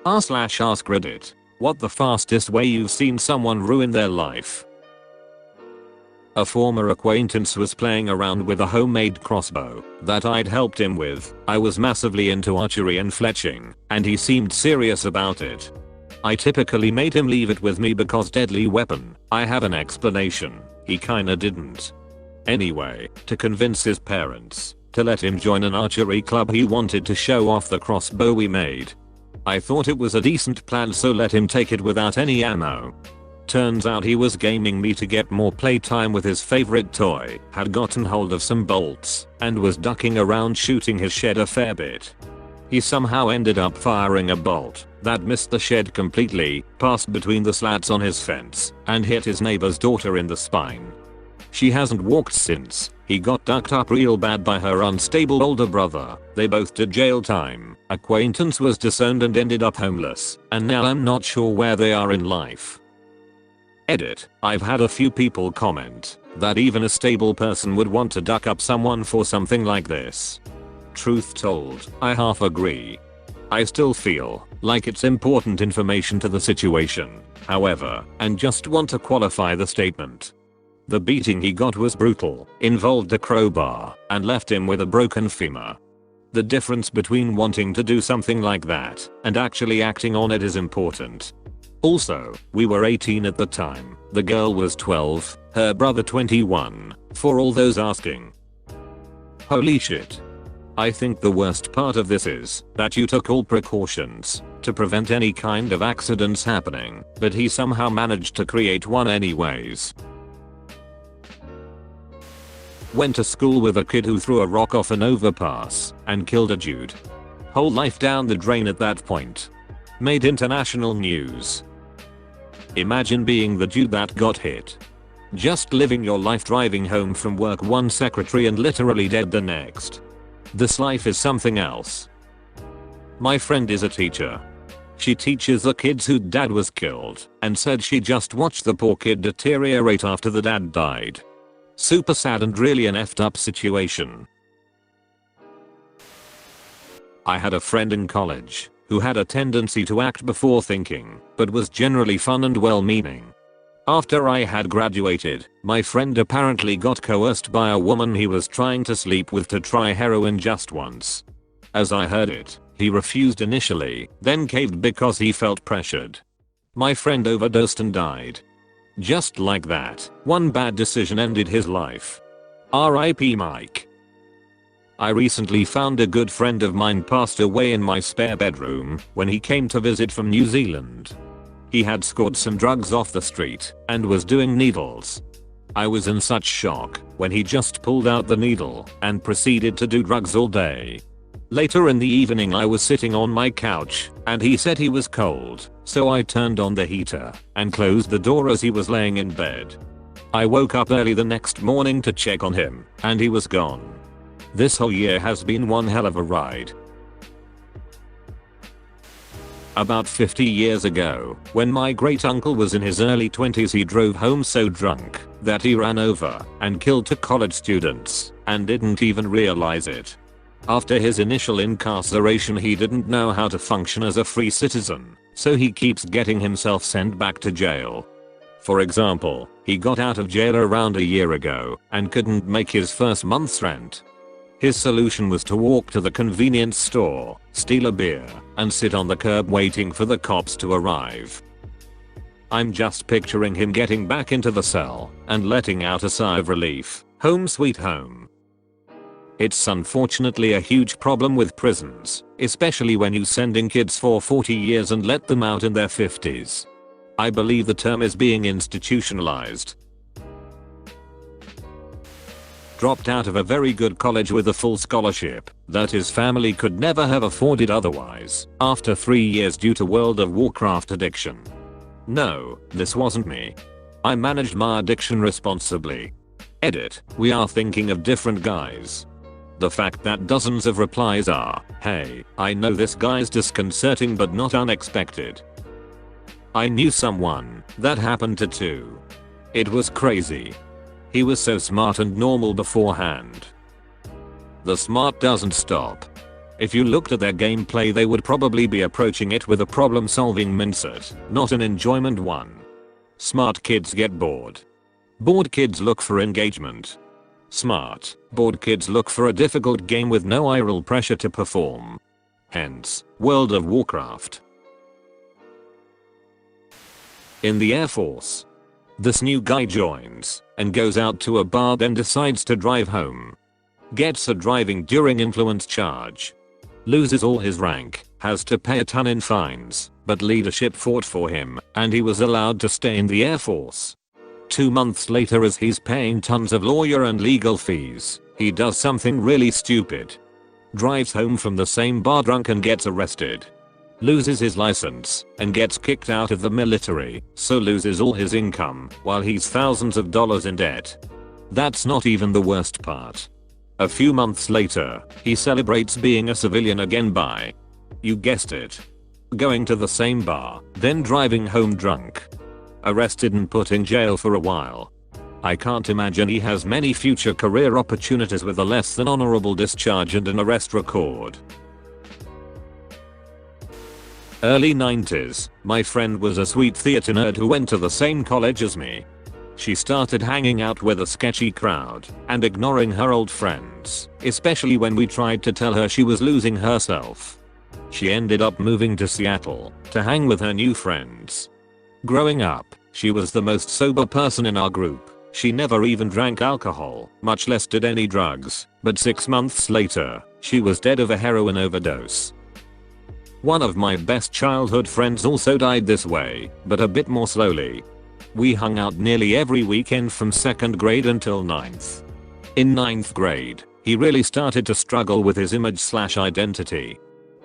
r/AskReddit. What the fastest way you've seen someone ruin their life? A former acquaintance was playing around with a homemade crossbow that I'd helped him with. I was massively into archery and fletching, and he seemed serious about it. I typically made him leave it with me because deadly weapon. I have an explanation. He kinda didn't. Anyway, to convince his parents to let him join an archery club, he wanted to show off the crossbow we made. I thought it was a decent plan, so let him take it without any ammo. Turns out he was gaming me to get more playtime with his favorite toy, had gotten hold of some bolts, and was ducking around shooting his shed a fair bit. He somehow ended up firing a bolt that missed the shed completely, passed between the slats on his fence, and hit his neighbor's daughter in the spine. She hasn't walked since. He got ducked up real bad by her unstable older brother. They both did jail time. Acquaintance was disowned and ended up homeless, and now I'm not sure where they are in life. Edit. I've had a few people comment that even a stable person would want to duck up someone for something like this. Truth told, I half agree. I still feel like it's important information to the situation, however, and just want to qualify the statement. The beating he got was brutal, involved a crowbar, and left him with a broken femur. The difference between wanting to do something like that and actually acting on it is important. Also, we were 18 at the time, the girl was 12, her brother 21, for all those asking. Holy shit. I think the worst part of this is that you took all precautions to prevent any kind of accidents happening, but he somehow managed to create one anyways. Went to school with a kid who threw a rock off an overpass and killed a dude. Whole life down the drain at that point. Made international news. Imagine being the dude that got hit. Just living your life, driving home from work one secretary and literally dead the next. This life is something else. My friend is a teacher. She teaches the kids whose dad was killed and said she just watched the poor kid deteriorate after the dad died. Super sad and really an effed up situation. I had a friend in college who had a tendency to act before thinking, but was generally fun and well-meaning. After I had graduated, my friend apparently got coerced by a woman he was trying to sleep with to try heroin just once. As I heard it, he refused initially, then caved because he felt pressured. My friend overdosed and died. Just like that, one bad decision ended his life. R.I.P. Mike. I recently found a good friend of mine passed away in my spare bedroom when he came to visit from New Zealand. He had scored some drugs off the street and was doing needles. I was in such shock when he just pulled out the needle and proceeded to do drugs all day. Later in the evening I was sitting on my couch and he said he was cold, so I turned on the heater and closed the door as he was laying in bed. I woke up early the next morning to check on him and he was gone. This whole year has been one hell of a ride. About 50 years ago, when my great uncle was in his early 20s, he drove home so drunk that he ran over and killed 2 college students and didn't even realize it. After his initial incarceration, he didn't know how to function as a free citizen, so he keeps getting himself sent back to jail. For example, he got out of jail around a year ago and couldn't make his first month's rent. His solution was to walk to the convenience store, steal a beer, and sit on the curb waiting for the cops to arrive. I'm just picturing him getting back into the cell and letting out a sigh of relief. Home sweet home. It's unfortunately a huge problem with prisons, especially when you send in kids for 40 years and let them out in their 50s. I believe the term is being institutionalized. Dropped out of a very good college with a full scholarship that his family could never have afforded otherwise after 3 years due to World of Warcraft addiction. No, this wasn't me. I managed my addiction responsibly. Edit. We are thinking of different guys. The fact that dozens of replies are, "Hey, I know this guy's disconcerting but not unexpected." I knew someone that happened to too. It was crazy. He was so smart and normal beforehand. The smart doesn't stop. If you looked at their gameplay, they would probably be approaching it with a problem-solving mindset, not an enjoyment one. Smart kids get bored. Bored kids look for engagement. Smart, bored kids look for a difficult game with no IRL pressure to perform. Hence, World of Warcraft. In the Air Force. This new guy joins and goes out to a bar, then decides to drive home. Gets a driving during influence charge. Loses all his rank, has to pay a ton in fines, but leadership fought for him and he was allowed to stay in the Air Force. 2 months later, as he's paying tons of lawyer and legal fees, he does something really stupid. Drives home from the same bar drunk and gets arrested. Loses his license and gets kicked out of the military, so loses all his income while he's thousands of dollars in debt. That's not even the worst part. A few months later, he celebrates being a civilian again by, you guessed it, going to the same bar, then driving home drunk. Arrested and put in jail for a while. I can't imagine he has many future career opportunities with a less than honorable discharge and an arrest record. Early 90s, my friend was a sweet theater nerd who went to the same college as me. She started hanging out with a sketchy crowd and ignoring her old friends, especially when we tried to tell her she was losing herself. She ended up moving to Seattle to hang with her new friends. Growing up, she was the most sober person in our group. She never even drank alcohol, much less did any drugs, but 6 months later, she was dead of a heroin overdose. One of my best childhood friends also died this way, but a bit more slowly. We hung out nearly every weekend from 2nd grade until 9th. In 9th grade, he really started to struggle with his image/identity.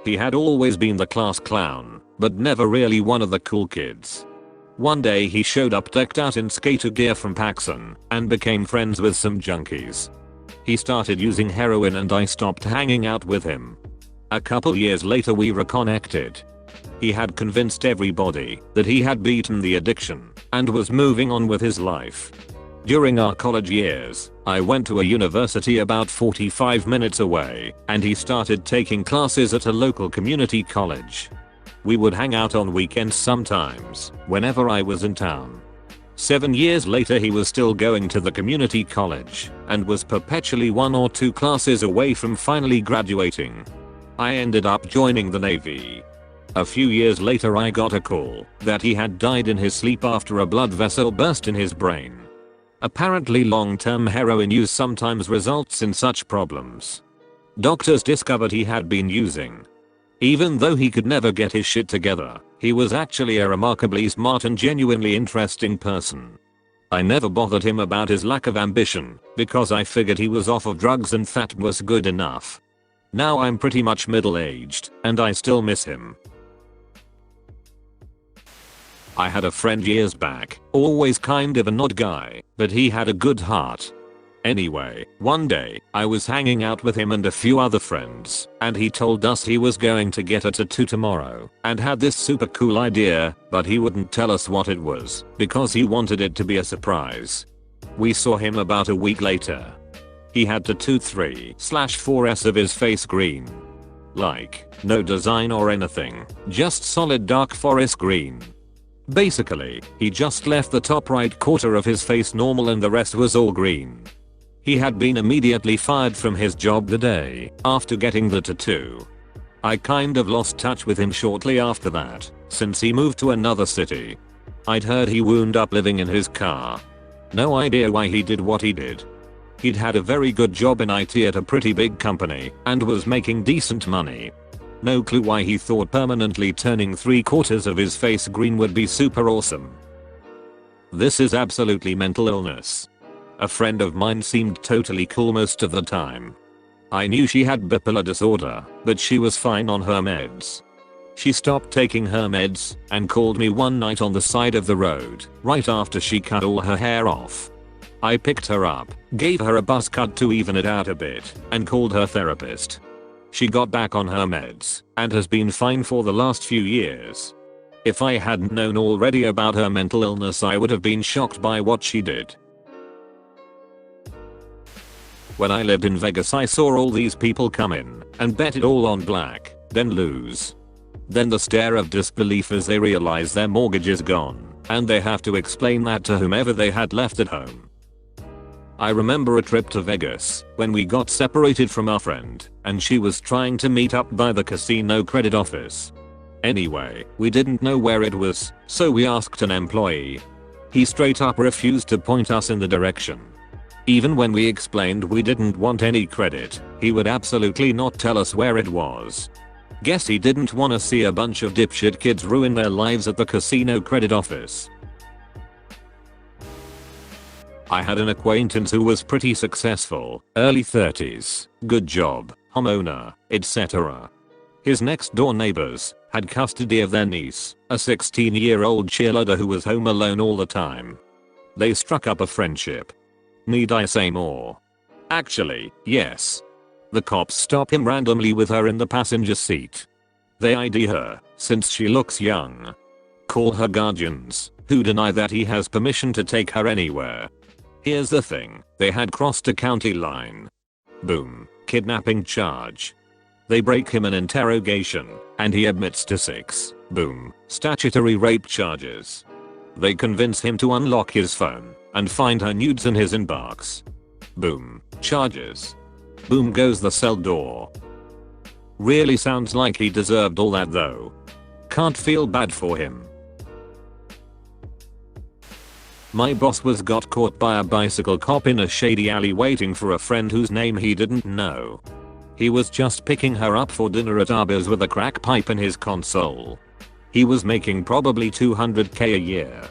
He had always been the class clown, but never really one of the cool kids. One day he showed up decked out in skater gear from Paxson and became friends with some junkies. He started using heroin and I stopped hanging out with him. A couple years later we reconnected. He had convinced everybody that he had beaten the addiction and was moving on with his life. During our college years, I went to a university about 45 minutes away and he started taking classes at a local community college. We would hang out on weekends sometimes, whenever I was in town. 7 years later he was still going to the community college and was perpetually 1 or 2 classes away from finally graduating. I ended up joining the Navy. A few years later I got a call that he had died in his sleep after a blood vessel burst in his brain. Apparently long-term heroin use sometimes results in such problems. Doctors discovered he had been using. Even though he could never get his shit together, he was actually a remarkably smart and genuinely interesting person. I never bothered him about his lack of ambition, because I figured he was off of drugs and that was good enough. Now I'm pretty much middle-aged, and I still miss him. I had a friend years back, always kind of an odd guy, but he had a good heart. Anyway, one day, I was hanging out with him and a few other friends, and he told us he was going to get a tattoo tomorrow, and had this super cool idea, but he wouldn't tell us what it was, because he wanted it to be a surprise. We saw him about a week later. He had tattooed 3/4s of his face green. Like, no design or anything, just solid dark forest green. Basically, he just left the top right quarter of his face normal and the rest was all green. He had been immediately fired from his job the day after getting the tattoo. I kind of lost touch with him shortly after that, since he moved to another city. I'd heard he wound up living in his car. No idea why he did what he did. He'd had a very good job in IT at a pretty big company and was making decent money. No clue why he thought permanently turning 3/4 of his face green would be super awesome. This is absolutely mental illness. A friend of mine seemed totally cool most of the time. I knew she had bipolar disorder, but she was fine on her meds. She stopped taking her meds and called me one night on the side of the road, right after she cut all her hair off. I picked her up, gave her a buzz cut to even it out a bit, and called her therapist. She got back on her meds and has been fine for the last few years. If I hadn't known already about her mental illness, I would have been shocked by what she did. When I lived in Vegas I saw all these people come in and bet it all on black, then lose. Then the stare of disbelief as they realize their mortgage is gone and they have to explain that to whomever they had left at home. I remember a trip to Vegas when we got separated from our friend and she was trying to meet up by the casino credit office. Anyway, we didn't know where it was, so we asked an employee. He straight up refused to point us in the direction. Even when we explained we didn't want any credit, he would absolutely not tell us where it was. Guess he didn't want to see a bunch of dipshit kids ruin their lives at the casino credit office. I had an acquaintance who was pretty successful, early 30s, good job, homeowner, etc. His next door neighbors had custody of their niece, a 16-year-old cheerleader who was home alone all the time. They struck up a friendship. Need I say more? Actually, yes. The cops stop him randomly with her in the passenger seat. They ID her, since she looks young. Call her guardians, who deny that he has permission to take her anywhere. Here's the thing, they had crossed a county line. Boom, kidnapping charge. They break him an interrogation, and he admits to 6, boom, statutory rape charges. They convince him to unlock his phone, and find her nudes in his inbox. Boom, charges. Boom goes the cell door. Really sounds like he deserved all that though. Can't feel bad for him. My boss was got caught by a bicycle cop in a shady alley waiting for a friend whose name he didn't know. He was just picking her up for dinner at Arby's with a crack pipe in his console. He was making probably $200k a year.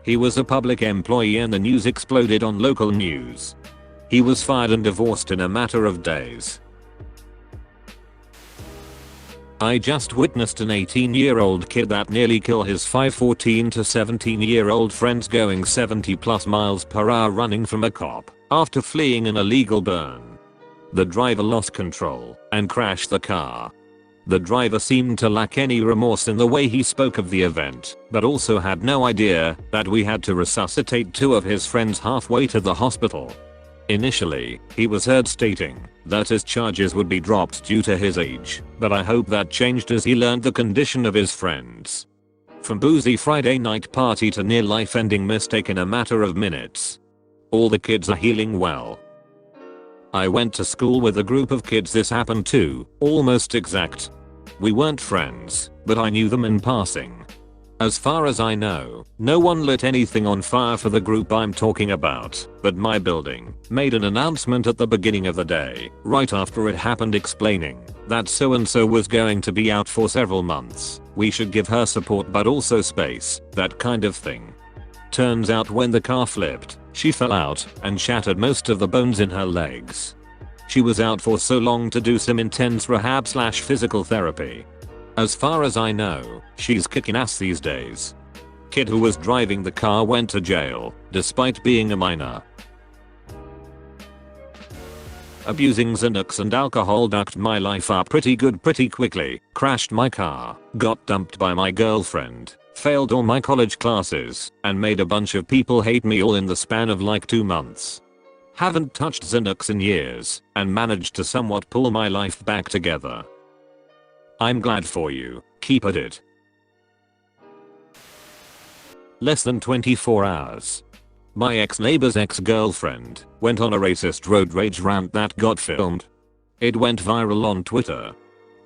He was a public employee and the news exploded on local news. He was fired and divorced in a matter of days. I just witnessed an 18-year-old kid that nearly kill his 14 to 17-year-old friends going 70+ miles per hour running from a cop after fleeing an illegal burn. The driver lost control and crashed the car. The driver seemed to lack any remorse in the way he spoke of the event, but also had no idea that we had to resuscitate 2 of his friends halfway to the hospital. Initially, he was heard stating that his charges would be dropped due to his age, but I hope that changed as he learned the condition of his friends. From boozy Friday night party to near life-ending mistake in a matter of minutes. All the kids are healing well. I went to school with a group of kids this happened to, almost exact. We weren't friends, but I knew them in passing. As far as I know, no one lit anything on fire for the group I'm talking about, but my building made an announcement at the beginning of the day, right after it happened explaining that so and so was going to be out for several months. We should give her support but also space, that kind of thing. Turns out when the car flipped, she fell out and shattered most of the bones in her legs. She was out for so long to do some intense rehab/physical therapy. As far as I know, she's kicking ass these days. Kid who was driving the car went to jail, despite being a minor. Abusing Xanax and alcohol ducked my life up pretty good pretty quickly, crashed my car, got dumped by my girlfriend, failed all my college classes, and made a bunch of people hate me all in the span of like 2 months. Haven't touched Xanax in years, and managed to somewhat pull my life back together. I'm glad for you, keep at it. Less than 24 hours. My ex-neighbor's ex-girlfriend went on a racist road rage rant that got filmed. It went viral on Twitter.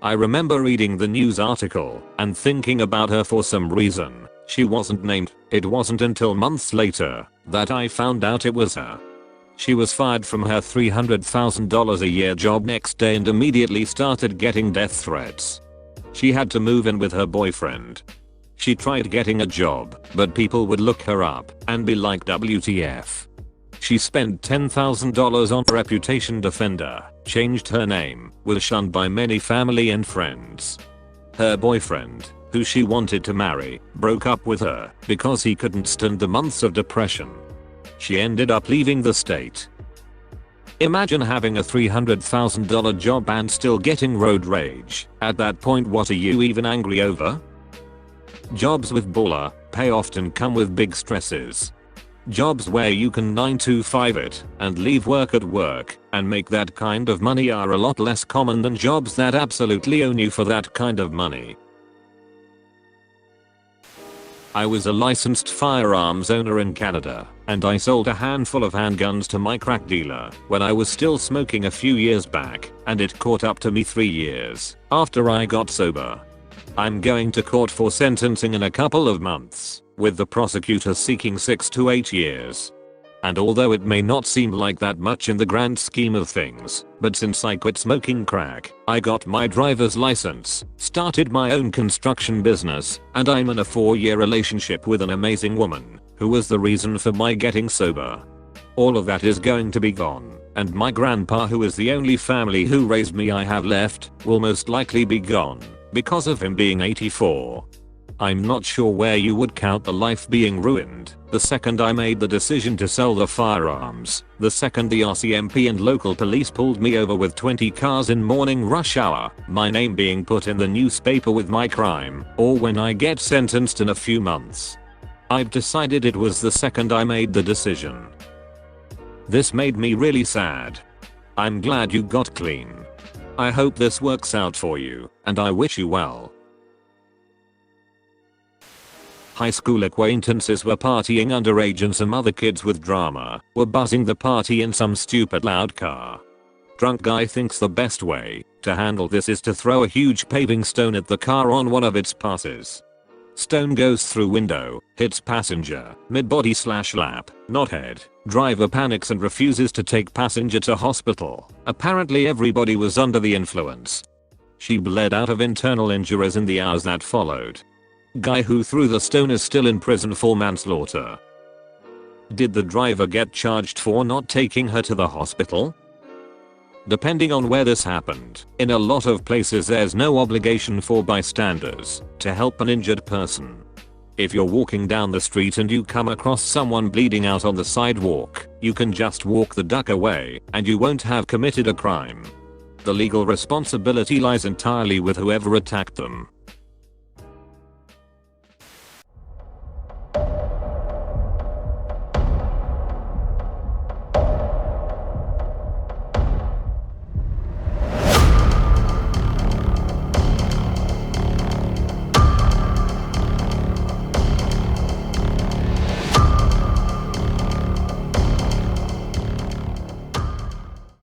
I remember reading the news article and thinking about her for some reason. She wasn't named. It wasn't until months later that I found out it was her. She was fired from her $300,000 a year job next day and immediately started getting death threats. She had to move in with her boyfriend. She tried getting a job, but people would look her up and be like WTF. She spent $10,000 on a reputation defender, changed her name, was shunned by many family and friends. Her boyfriend, who she wanted to marry, broke up with her because he couldn't stand the months of depression. She ended up leaving the state. Imagine having a $300,000 job and still getting road rage. At that point, what are you even angry over? Jobs with baller pay often come with big stresses. Jobs where you can 9 to 5 it and leave work at work and make that kind of money are a lot less common than jobs that absolutely own you for that kind of money. I was a licensed firearms owner in Canada, and I sold a handful of handguns to my crack dealer when I was still smoking a few years back, and it caught up to me 3 years after I got sober. I'm going to court for sentencing in a couple of months, with the prosecutor seeking 6 to 8 years. And although it may not seem like that much in the grand scheme of things, but since I quit smoking crack, I got my driver's license, started my own construction business, and I'm in a 4-year relationship with an amazing woman, who was the reason for my getting sober. All of that is going to be gone, and my grandpa, who is the only family who raised me I have left, will most likely be gone, because of him being 84. I'm not sure where you would count the life being ruined. The second I made the decision to sell the firearms, the second the RCMP and local police pulled me over with 20 cars in morning rush hour, my name being put in the newspaper with my crime, or when I get sentenced in a few months. I've decided it was the second I made the decision. This made me really sad. I'm glad you got clean. I hope this works out for you, and I wish you well. High school acquaintances were partying underage and some other kids with drama were buzzing the party in some stupid loud car. Drunk guy thinks the best way to handle this is to throw a huge paving stone at the car on one of its passes. Stone goes through window, hits passenger, mid-body/lap, not head. Driver panics and refuses to take passenger to hospital. Apparently everybody was under the influence. She bled out of internal injuries in the hours that followed. Guy who threw the stone is still in prison for manslaughter. Did the driver get charged for not taking her to the hospital? Depending on where this happened, in a lot of places there's no obligation for bystanders to help an injured person. If you're walking down the street and you come across someone bleeding out on the sidewalk, you can just walk the duck away and you won't have committed a crime. The legal responsibility lies entirely with whoever attacked them.